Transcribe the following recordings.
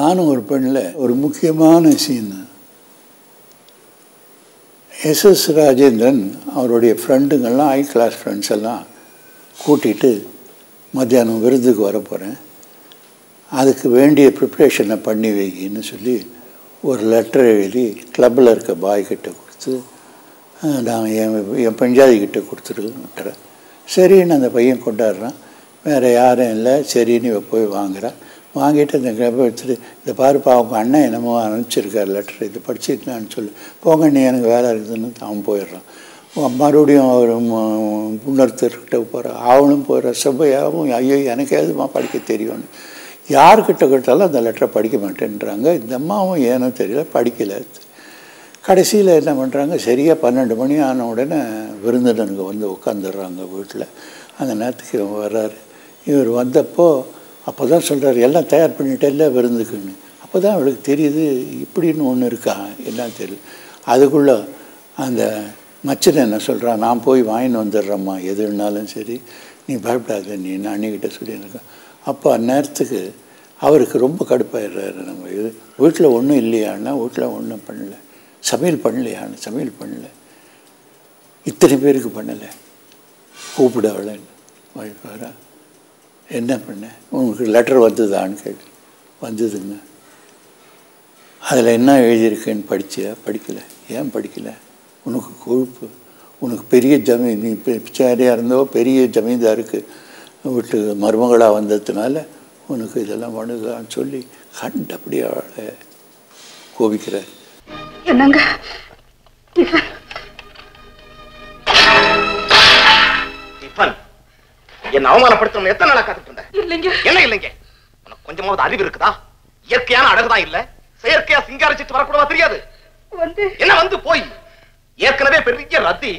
நானும் ஒரு பெண்ணில் ஒரு முக்கியமான சீன். எஸ்எஸ் ராஜேந்திரன் அவருடைய ஃப்ரெண்டுங்கள்லாம் ஹை கிளாஸ் ஃப்ரெண்ட்ஸ் எல்லாம் கூட்டிகிட்டு மத்தியானம் விருதுக்கு வரப்போகிறேன், அதுக்கு வேண்டிய ப்ரிப்ரேஷனை பண்ணி வைக்கின்னு சொல்லி ஒரு லெட்டர் எழுதி கிளப்பில் இருக்க பாய்கிட்ட கொடுத்து நான் என் பஞ்சாதிக்கிட்ட கொடுத்துருன்றேன். சரின்னு அந்த பையன் கொண்டாடுறான். வேறு யாரும் இல்லை, சரின்னு போய் வாங்குகிறான். வாங்கிட்டு அந்த கிளப்பை எடுத்துகிட்டு இதை பாருப்பா அவங்க அண்ணன் என்னமோ அனுப்பிச்சிருக்கார் லெட்டர், இது படிச்சுக்கலான்னு சொல்லி போங்க நீ எனக்கு வேலை இருக்குதுன்னு அவன் போயிடுறான். மறுபடியும் அவர் புண்ணர்த்தர்கிட்ட போகிறான், அவனும் போயிடுற சபையாகவும் ஐயோ எனக்கு எதுமா படிக்க தெரியும்னு யார்கிட்ட கேட்டாலும் அந்த லெட்டரை படிக்க மாட்டேன்றாங்க. இந்த அம்மாவும் ஏனோ தெரியல படிக்கலை. கடைசியில் என்ன பண்ணுறாங்க, சரியாக 12 மணி ஆன உடனே விருந்தினனுக்கு வந்து உட்காந்துடுறாங்க வீட்டில். அந்த நேரத்துக்கு இவன் வர்றாரு. இவர் வந்தப்போ அப்போ தான் சொல்கிறார் எல்லாம் தயார் பண்ணிட்டே இல்லை விருந்துக்குன்னு. அப்போ தான் அவளுக்கு தெரியுது இப்படின்னு ஒன்று இருக்கா எல்லாம் தெரியுது. அதுக்குள்ளே அந்த மச்சனை என்ன சொல்கிறான், நான் போய் வாங்கின்னு வந்துடுறேம்மா எதுனாலும் சரி நீ பயப்படாத நீ அண்ணிக்கிட்ட சொல்லியிருக்கேன். அப்போ அந்நேரத்துக்கு அவருக்கு ரொம்ப கடுப்பாயிடுறாரு. நம்ம இது வீட்டில் ஒன்றும் இல்லையான்னா வீட்டில் ஒன்றும் பண்ணல, சமையல் பண்ணலையான்னு சமையல் பண்ணல, இத்தனை பேருக்கு பண்ணலை, கூப்பிட அவளைன்னு வாய்ப்பாரா என்ன பண்ண உங்களுக்கு லெட்டர் வந்ததான்னு கேட்கு. வந்ததுங்க. அதில் என்ன எழுதியிருக்குன்னு படிச்சியா? படிக்கலை. ஏன் படிக்கலை? உனக்கு கொழுப்பு, உனக்கு பெரிய நீ பிச்சாரியாக இருந்தோ பெரிய ஜமீன்தாருக்கு வீட்டு மருமகளாக வந்ததுனால உனக்கு இதெல்லாம் பண்ணுதான்னு சொல்லி கண்டபடி அவளை கோபிக்கிறார். என்னங்க என்ன அவமானப்படுத்தணும் எத்தனை நாளா காத்துட்டு இருந்தேன்? இல்லைங்க. என்ன இல்லைங்க? உனக்கு கொஞ்சமாவது அறிவு இருக்குதா? இயற்கையான அழகுதான் இல்ல, செயற்கையா சிங்காரிச்சிட்டு வரக்கூடாதா தெரியாது? என்ன வந்து போய் ஏற்கனவே பெரிய ரத்தி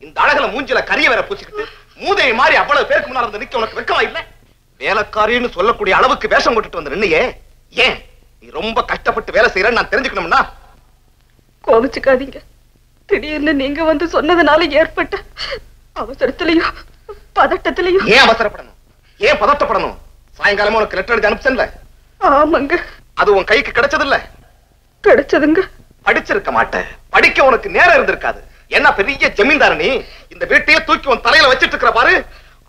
இந்த அழகுல மூஞ்சில கரிய வேற பூச்சிக்கிட்டு மூதையை மாறி அவ்வளவு பேருக்கு முன்னால வந்து நிக்க உனக்கு வெக்கமா இல்ல? வேலைக்காரின்னு சொல்லக்கூடிய அளவுக்கு வேஷம் போட்டுட்டு வந்து நின்னையே, ஏன் நீ ரொம்ப கஷ்டப்பட்டு வேலை செய்யறன்னு நான் தெரிஞ்சுக்கணும்னா? கோவிச்சுக்காதீங்க. திடீர்னு நீங்க வந்து சொன்னதுனால ஏற்பட்ட அவசரத்திலையும் பதட்டத்திலையும். ஏன் அவசரப்படணும்? ஏன் பதட்டப்படணும்? சாயங்காலமா உனக்கு லெட்டர் எழுதி அனுப்பிச்சேன்ல? ஆமாங்க. அது உன் கைக்கு கிடைச்சது இல்ல? கிடைச்சதுங்க. படிச்சிருக்க மாட்டேன், படிக்க உனக்கு நேரம் இருந்திருக்காது. என்ன பெரிய ஜமீன்தார நீ, இந்த வீட்டையே தூக்கி உன் தலையில வச்சிட்டு இருக்கிற பாரு,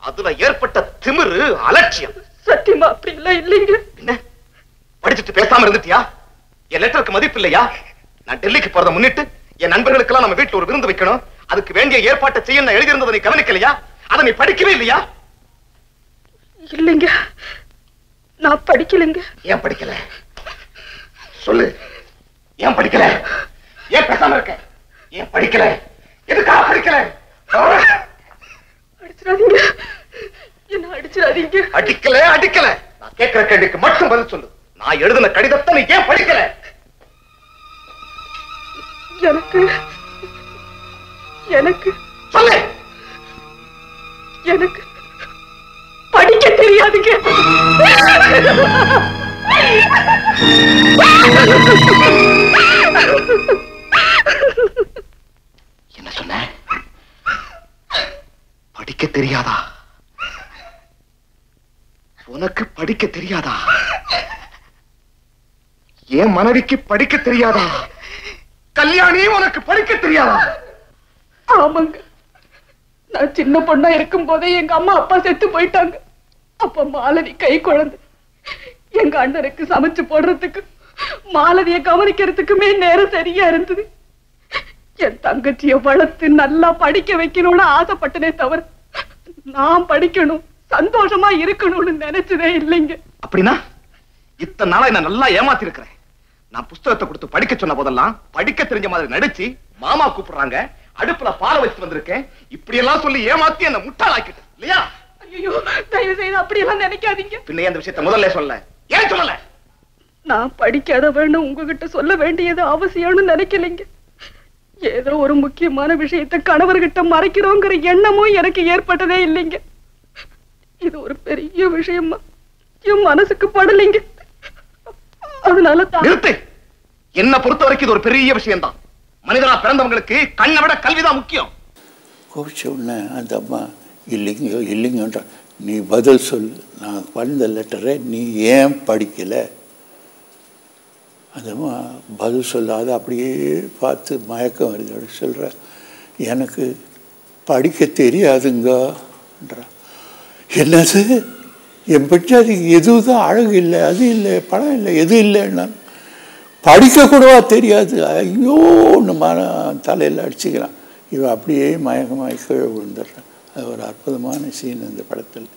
அதுல ஏற்பட்ட திமிரு அலட்சியம். சத்தியமா அப்படி இல்ல. இல்லைங்க. என்ன படிச்சுட்டு பேசாம இருந்துட்டியா? என் லெட்டருக்கு மதிப்பு இல்லையா? நான் டெல்லிக்கு போறதை முன்னிட்டு என் நண்பர்களுக்கு எல்லாம் நம்ம வீட்டுல ஒரு விருந்து வைக்கணும், அதுக்கு வேண்டிய ஏற்பாட்டை செய்ய எழுதி இருந்ததை நீ கவனிக்கலையா? அதை நீ படிக்கவே இல்லையா? இல்லைங்க, நான் படிக்கலைங்க. ஏன் படிக்கல சொல்லு. ஏன் படிக்கல? ஏன் பேசாம இருக்க? ஏன் படிக்கல? எதுக்காக படிக்கல? அடிச்சிடாதீங்க, என்ன அடிச்சிடாதீங்க. அடிக்கல அடிக்கல. நான் கேட்கிற கேள்விக்கு மட்டும் பதில் சொல்லு. நான் எழுதின கடிதத்தை நீ ஏன் படிக்கல? எனக்கு எனக்கு சொல்லு. எனக்கு படிக்க தெரியாதுங்க. என்ன சொன்ன? படிக்க தெரியாதா? உனக்கு படிக்க தெரியாதா? என் மனைவிக்கு படிக்க தெரியாதா? கல்யாணி உனக்கு படிக்க தெரியாதா? ஆமாங்க. நான் சின்ன பொண்ணா இருக்கும் போதே எங்க அம்மா அப்பா செத்து போயிட்டாங்க. அப்ப மாலதி கை குழந்தை. எங்க அண்ணனுக்கு சமைச்சு போடுறதுக்கு மாலதியை கவனிக்கிறதுக்குமே நேரம் சரியா இருந்தது. என் தங்கச்சிய வளர்த்து நல்லா படிக்க வைக்கணும்னு ஆசைப்பட்டனே தவிர நான் படிக்கணும் சந்தோஷமா இருக்கணும்னு நினைச்சதே இல்லைங்க. அப்படின்னா இத்தனை நாளா என்ன நல்லா ஏமாத்தி இருக்கிறேன். நான் புஸ்தகத்தை கொடுத்து படிக்க சொன்ன போதெல்லாம் படிக்க தெரிஞ்ச மாதிரி நடிச்சு மாமா கூப்பிடுறாங்க, அடுப்புல பால வச்சுட்டு வந்திருக்கேன், இப்படி எல்லாம் சொல்லி ஏமாத்தி என்ன முட்டாளாக்கிட்டு இல்லையா? ஐயோ, தயவு செய்து அப்படி எல்லாம் நினைக்காதீங்க. பின்ன இந்த விஷயத்தை முதல்ல சொல்ல ஏன் சொல்லல? நான் படிக்காதவன்னு உங்ககிட்ட சொல்ல வேண்டியது அவசியம்னு நினைக்கலைங்க. ஏதோ ஒரு முக்கியமான விஷயத்தை கணவர்கிட்ட மறைக்கிறோங்கிற எண்ணமும் எனக்கு ஏற்பட்டதே இல்லைங்க. இது ஒரு பெரிய விஷயமா என் மனசுக்கு படலைங்க. அதனால நிறுத்து. என்ன பொறுத்த வரைக்கும் இது ஒரு பெரிய விஷயம் தான். மனிதனா பிறந்தவங்களுக்கு கண்ணை விட கல்விதான் முக்கியம். கோபிச்ச உடனே அந்த அம்மா இல்லைங்க இல்லைங்கன்ற, நீ பதில் சொல்லு. நான் பண்ண லெட்டரை நீ ஏன் படிக்கல? அது பதில் சொல்லாத அப்படியே பார்த்து மயக்கம் வருது. அப்படி சொல்கிற, எனக்கு படிக்க தெரியாதுங்கன்ற. என்னது, என் பட்சாதிக்கு எதுவும் அழகு இல்லை, அது இல்லை, படம் இல்லை, எதுவும் இல்லைன்னா படிக்கக்கூடவா தெரியாது. ஐயோ நம்ம தலையில் அடிச்சுக்கிறான். இவன் அப்படியே மயக்கமாய் கீழே விழுந்துடுறான். அது ஒரு அற்புதமான சீன் இந்த படத்தில்.